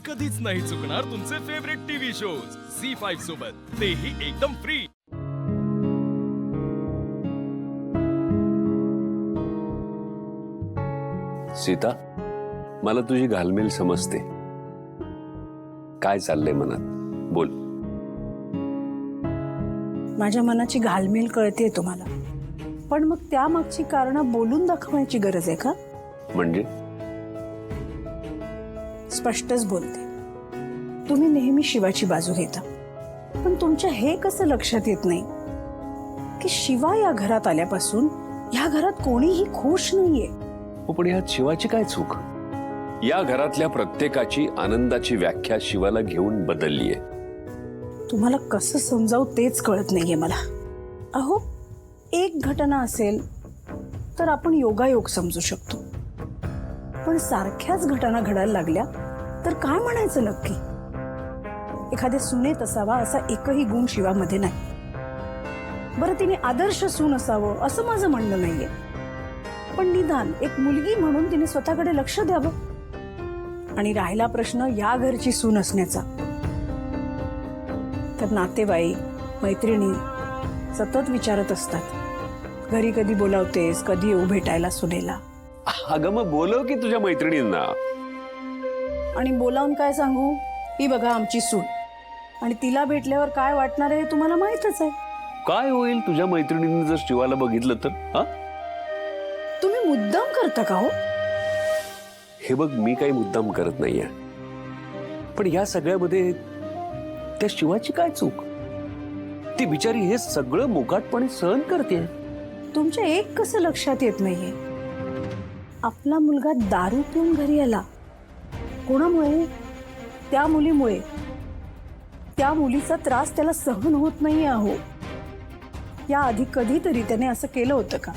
कधीच नाही चुकणार तुमचे फेवरेट टीव्ही शोज झी5 सोबत, तेही एकदम फ्री। सीता, मला तुझी घालमेल समजते। काय चाललंय मनात, बोल। माझ्या मनाची घालमेल कळते तुम्हाला, पण मग त्या मागची कारणं बोलून दाखवायची गरज आहे का? म्हणजे स्पष्टच बोलते, तुम्ही नेहमी शिवाची बाजू घेता, पण तुमच्या हे कसं लक्षात येत नाही की शिवा या घरात आल्यापासून या घरात कोणीही खुश नाहीये। पण यात शिवाची काय चूक? या घरातल्या प्रत्येकाची आनंदाची व्याख्या शिवाला घेऊन बदललीये। तुम्हाला कसं समजावू तेच कळत नाहीये मला। अहो, एक घटना असेल तर आपण योगायोग समजू शकतो, पण सारख्याच घटना घडायला लागल्या तर काय म्हणायचं नक्की? एखाद्या सुनेत असावा असा एकही गुण शिवामध्ये नाही। बरं, तिने आदर्श सून असावं असं माझं म्हणणं नाहीये, पण निदान एक मुलगी म्हणून तिने स्वतःकडे लक्ष द्यावं। आणि राहिला प्रश्न या घरची सून असण्याचा, तर नातेवाईक मैत्रिणी सतत विचारत असतात, घरी कधी बोलावतेस, कधी येऊ भेटायला सुनेला। अगं मग बोलव की तुझ्या मैत्रिणींना। आणि बोलावून काय सांगू, ही बघा आमची सून, आणि तिला भेटल्यावर काय वाटणार आहे तुम्हाला माहितच आहे। काय होईल तुझ्या मैत्रिणींनी जर शिवाला बघितलं तर? हा, तुम्ही मुद्दाम करता का हो? हे बघ, मी काही मुद्दाम करत नाहीये, पण या सगळ्यामध्ये त्या शिवाची काय चूक? ती बिचारी हे सगळं मुकाटपणे सहन करते। तुमच्या एक कसं लक्षात येत नाहीये, आपला मुलगा दारू पिऊन घरी आला, कोणामुळे? त्या मुलीमुळे। त्या मुलीचा त्रास त्याला सहन होत नाहीये। अहो, या आधी कधीतरी त्याने असं केलं होतं का?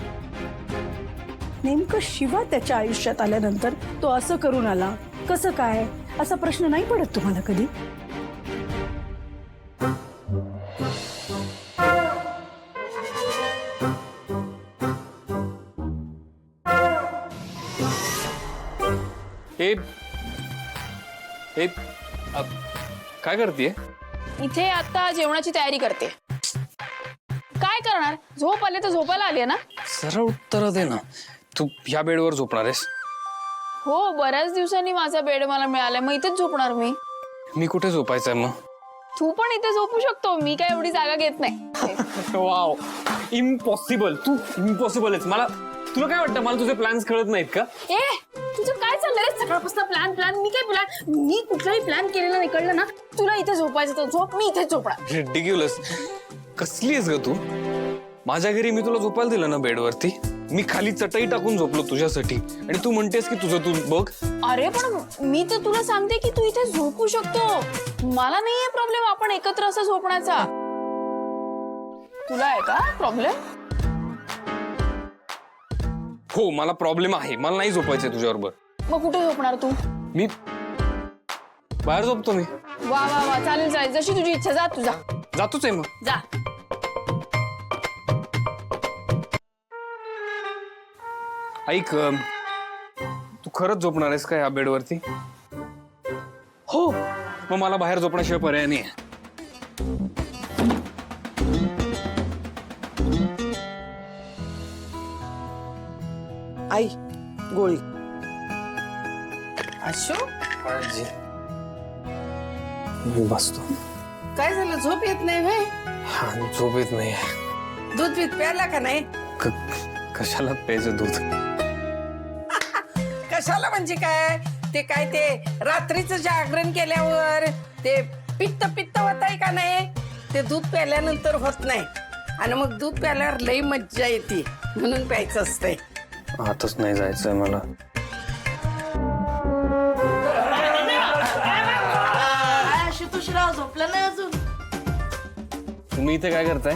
नेमकं शिवा त्याच्या आयुष्यात आल्यानंतर तो असं करून आला, कसं काय, असा प्रश्न नाही पडत तुम्हाला कधी? काय करतेय? इथे आता जेवणाची तयारी करते। काय करणार, झोप आले तर झोपायला आली ना। सरळ उत्तर दे ना, तू या बेडवर झोपणार आहेस? हो, बऱ्याच दिवसांनी माझा बेड मला मिळालाय, मग इथेच झोपणार मी। मी कुठे झोपायचंय मग? तू पण इथे झोपू शकतो, मी काय एवढी जागा घेत नाही। वाव, इम्पॉसिबल, तू इम्पॉसिबल आहेस। मला तुला काय वाटतं, मला तुझे प्लॅन्स कळत नाहीत का? ए, तुझं काय चाललंय रे सकाळपासून? प्लॅन प्लॅन मी काय प्लॅन, मी कुठलाही प्लॅन केलेला नाही, कळलं ना? तुला इथे झोपायचं तर झोप, मी इथेच झोपणार। रिडिक्युलस, कसली आहेस ग तू? माझ्या घरी मी तुला झोपायला दिलं ना बेडवरती, मी खाली चटई टाकून झोपलो तुझ्यासाठी, आणि तू म्हणतेस की तुझं तू बघ। अरे पण मी तर तुला सांगते की तू इथे झोपू शकतो, मला नाहीये प्रॉब्लेम आपण एकत्र असं झोपण्याचा। तुला आहे का प्रॉब्लेम? हो, मला प्रॉब्लेम आहे, मला नाही झोपायचंय तुझ्याबरोबर। मग कुठे झोपणार तू? मी बाहेर झोपतो मी। वा वा वा, चालेल चालेल, जशी तुझी इच्छा, जा तुझा। जातोच आहे मग, जा। ऐक, तू खरंच झोपणार आहेस का या बेडवरती? हो। मग मला बाहेर झोपण्याशिवाय पर्याय नाही। आई, गोळी। अशोक, मी बसतो। काय झालं, झोप येत नाही व्हय? हा, झोप येत नाही। दूध बीत प्याला का नाही? कशाला प्यायचं दूध? कशाला म्हणजे काय, ते काय ते रात्रीचं जागरण केल्यावर ते पित्त पित्त होतंय का नाही, ते दूध प्याल्यानंतर होत नाही, आणि मग दूध प्याल्यावर लई मज्जा येते, म्हणून प्यायचं असतंय। आताच नाही जायचंय मला। आशुतोषराव झोपला नाही अजून? तुम्ही इथे काय करताय?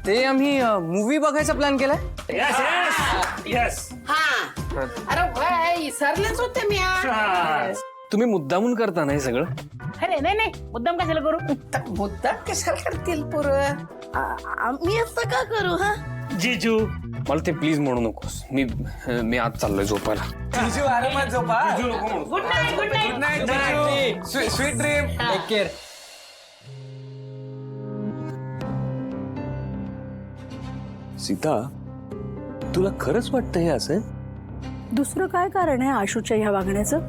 ते आम्ही मूवी बघायचा प्लॅन केलाय। हा, अरे व्हय, विसरलेच होते मी। तुम्ही मुद्दामून करता नाही सगळं? अरे नाही नाही, मुद्दाम कशाला करू? मुद्दाम कशाला करतील पोरं? मी असं का करू? हा जीजू, मला ते प्लीज म्हणू नकोस. मी आज चाललोय झोपायला. जिजू आरामात झोपा. Good night good night. Sweet dream. Take care. Sita, तुला खरंच वाटतं हे असं? दुसरं काय कारण आहे आशूच्या ह्या वागण्याचं?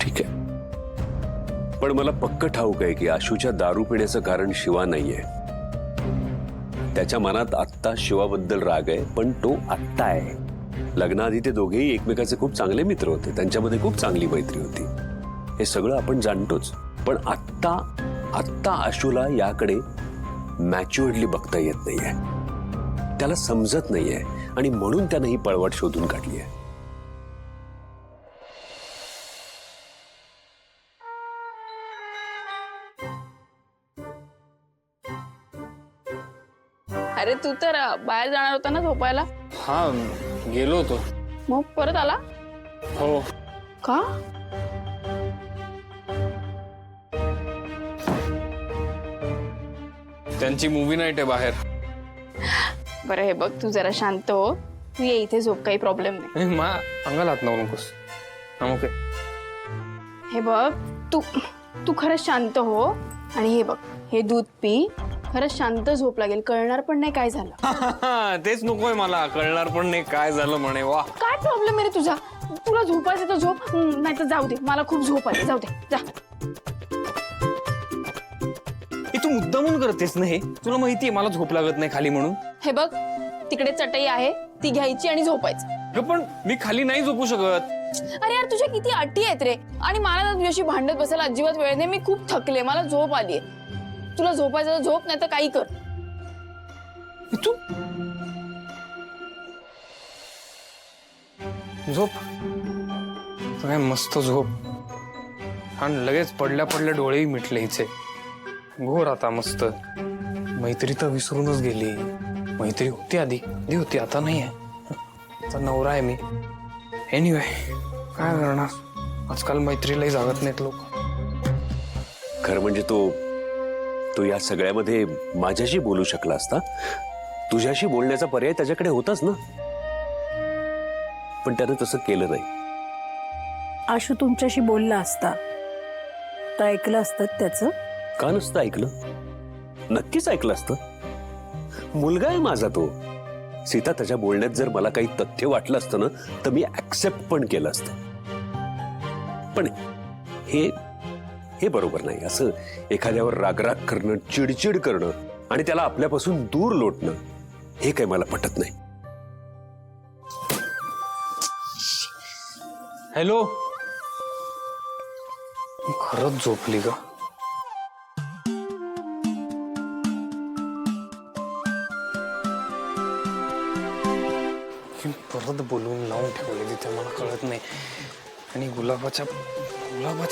ठीक आहे, पण मला पक्क ठाऊक आहे की आशूच्या दारू पिण्याचं कारण शिवा नाहीये. त्याच्या मनात आत्ता शिवाबद्दल राग आहे, पण तो आत्ता आहे. लग्नाआधी ते दोघेही एकमेकाचे खूप चांगले मित्र होते, त्यांच्यामध्ये खूप चांगली मैत्री होती. हे सगळं आपण जाणतोच, पण आत्ता आत्ता आशूला याकडे मॅच्युअर्डली बघता येत नाहीये. त्याला समजत नाहीये आणि म्हणून त्यानं ही पळवाट शोधून काढली आहे. अरे तू तर बाहेर जाणार होता ना झोपायला, हा गेलो होतो. मग परत आला हो. का? त्यांची मूवी नाईट आहे बाहेर. बरं हे बघ, तू जरा शांत हो. तू ये इथे झोप, काही प्रॉब्लेम नाही. मा अंगाला हात लावू नकोस. ओके. हे बघ, तू खरंच शांत हो. आणि हे बघ, हे दूध पी. खरंच शांत झोप लागेल, कळणार पण नाही काय झालं. तेच नकोय मला, कळणार पण नाही काय झालं म्हणे. वा, काय प्रॉब्लेम आहे रे तुझा? तुला झोपायचं तर झोप, नाही तर जाऊ दे. मला खूप झोप आली, जाऊ दे, जा. तू मुद्दामून करतेस ना हे? तुला माहितीये मला झोप लागत नाही खाली म्हणून. हे बघ, तिकडे चटई आहे, ती घ्यायची आणि झोपायचं. पण मी खाली नाही झोपू शकत. अरे यार, तुझ्या किती अटी आहेत रे. आणि मला ना तुझ्याशी भांडत बसायला अजिबात वेळ नाही. मी खूप थकले, मला झोप आलीये. तुला झोपायचं तर झोप, नाही तर काही कर. तू झोप. काय मस्त झोप. आणि लगेच पडल्या पडल्या डोळेही मिटले हिचे. घोर आता मस्त. मैत्री तर विसरूनच गेली. मैत्री होती आधी आता नाही आहे. आता नवरा आहे मी. एनिवे, काय करणार, आजकाल मैत्रीलाही जागत नाहीत लोक. खरं म्हणजे तो या सगळ्यामध्ये माझ्याशी बोलू शकला असता. तुझ्याशी बोलण्याचा पर्याय त्याच्याकडे होताच ना, पण त्यानं तसं केलं नाही. आशू तुमच्याशी बोलला असता तर ऐकलं असतं त्याचं? का नसतं ऐकलं? नक्कीच ऐकलं असतं. मुलगा आहे माझा तो. सीता, त्याच्या बोलण्यात जर मला काही तथ्य वाटलं असतं ना, तर मी ऍक्सेप्ट पण केलं असतं. पण हे बरोबर नाही. असं एखाद्यावर रागराग करणं, चिडचिड करणं आणि त्याला आपल्यापासून दूर लोटणं, हे काही मला पटत नाही. हॅलो, खरंच झोपली का? परत बोलून लावून ठेवले तिथे, मला कळत नाही. आणि गुलाबाच्या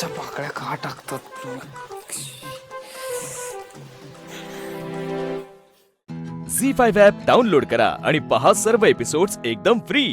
पाकळ्या का टाकतात? झी5 ॲप डाउनलोड करा आणि पहा सर्व एपिसोड्स एकदम फ्री.